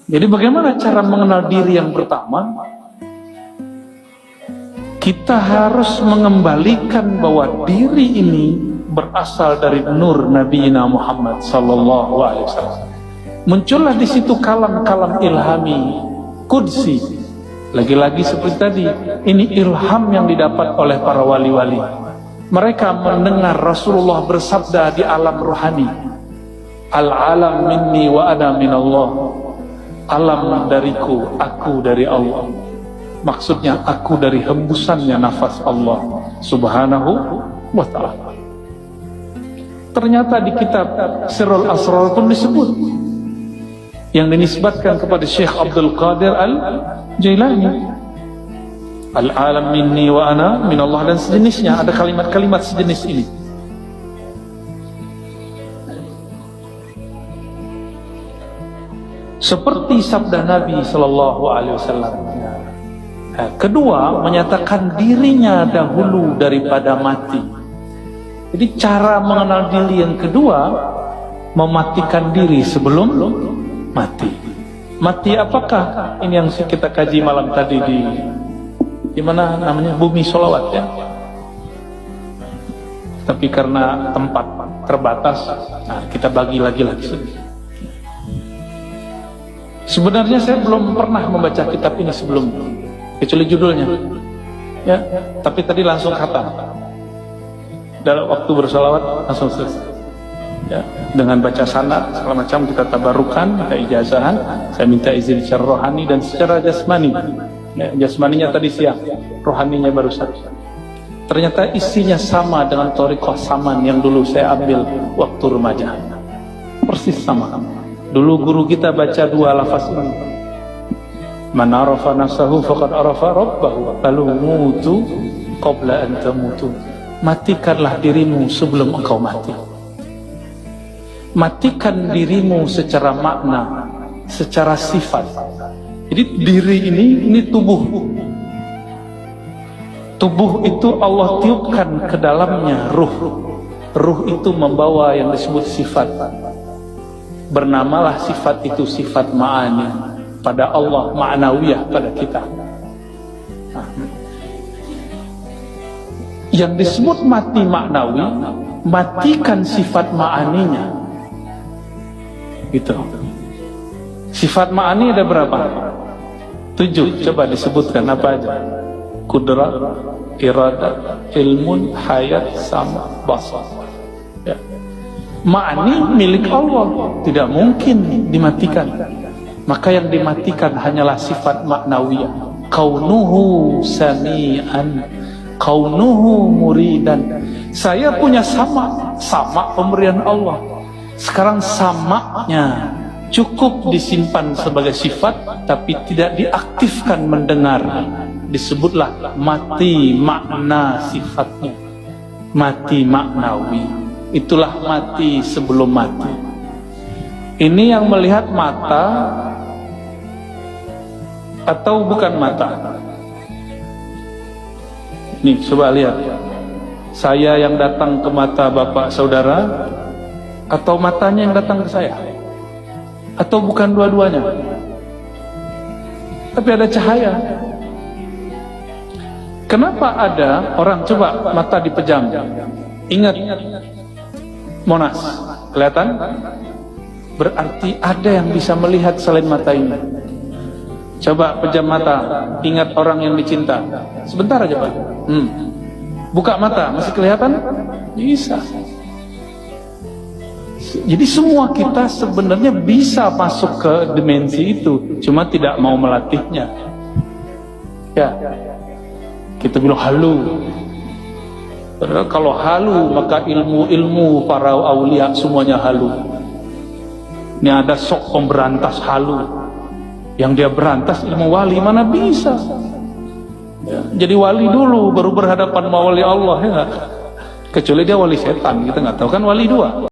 Jadi bagaimana cara mengenal diri yang pertama? Kita harus mengembalikan bahwa diri ini berasal dari nur Nabi Muhammad sallallahu alaihi wasallam. Muncullah di situ kalam-kalam ilhami qudsi. Lagi-lagi seperti tadi, ini ilham yang didapat oleh para wali-wali. Mereka mendengar Rasulullah bersabda di alam rohani, al-alam minni wa ana minallah. Alam dariku, aku dari Allah. Maksudnya aku dari hembusannya nafas Allah subhanahu wa ta'ala. Ternyata di kitab Sirrul Asrar pun disebut, yang dinisbatkan kepada Syekh Abdul Qadir Al-Jailani, al-alam minni wa ana minallah, dan sejenisnya. Ada kalimat-kalimat sejenis ini. Seperti sabda Nabi sallallahu alaihi wasallam. Kedua, menyatakan dirinya dahulu daripada mati. Jadi cara mengenal diri yang kedua, mematikan diri sebelum mati. Mati apakah? Ini yang kita kaji malam tadi di mana namanya, Bumi Sholawat ya. Tapi karena tempat terbatas, kita bagi lagi. Sebenarnya saya belum pernah membaca kitab ini sebelumnya, kecuali judulnya ya, tapi tadi langsung khatam dalam waktu bersolawat, langsung selesai ya, dengan baca sanad segala macam. Kita tabarukan, kita ijazahan, saya minta izin secara rohani dan secara jasmani ya. Jasmaninya tadi siang, rohaninya baru satu. Ternyata isinya sama dengan thariqah saman yang dulu saya ambil waktu remaja, persis sama. Dulu guru kita baca dua lafaz ini, man arafa nafsahu faqad arafa rabbahu, lalu mutu qabla an tamutu. Matikanlah dirimu sebelum engkau mati. Matikan dirimu secara makna, secara sifat. Jadi diri ini tubuh. Tubuh itu Allah tiupkan ke dalamnya ruh. Ruh itu membawa yang disebut sifat. Bernamalah sifat itu sifat ma'ani pada Allah, ma'nawiyah pada kita. Yang disebut mati maknawi, matikan sifat ma'aninya. Gitu. Sifat ma'ani ada berapa? 7. Coba disebutkan apa aja? Kudrat, iradat, ilmun, hayat, sama, basar. Ya. Ma'ani milik Allah, tidak mungkin dimatikan. Maka yang dimatikan hanyalah sifat maknawiyah. Kaunuhu sami'an, kaunuhu muridan. Saya punya sama pemberian Allah. Sekarang samaknya cukup disimpan sebagai sifat, tapi tidak diaktifkan mendengar. Disebutlah mati makna sifatnya, mati maknawi. Itulah mati sebelum mati. Ini yang melihat mata atau bukan mata? Nih, coba lihat. Saya yang datang ke mata bapak saudara, atau matanya yang datang ke saya? Atau bukan dua-duanya? Tapi ada cahaya. Kenapa ada orang, coba mata dipejam. Ingat Monas, kelihatan? Berarti ada yang bisa melihat selain mata ini. Coba pejam mata, ingat orang yang dicinta. Sebentar aja Pak. Buka mata, masih kelihatan? Bisa. Jadi semua kita sebenarnya bisa masuk ke dimensi itu, cuma tidak mau melatihnya. Ya, kita bilang halu. Padahal kalau halu, maka ilmu-ilmu para aulia semuanya halu. Ini ada sok pemberantas halu, yang dia berantas ilmu wali, mana bisa ya, jadi wali dulu baru berhadapan sama wali Allah ya. Kecuali dia wali setan, kita nggak tahu kan wali dua.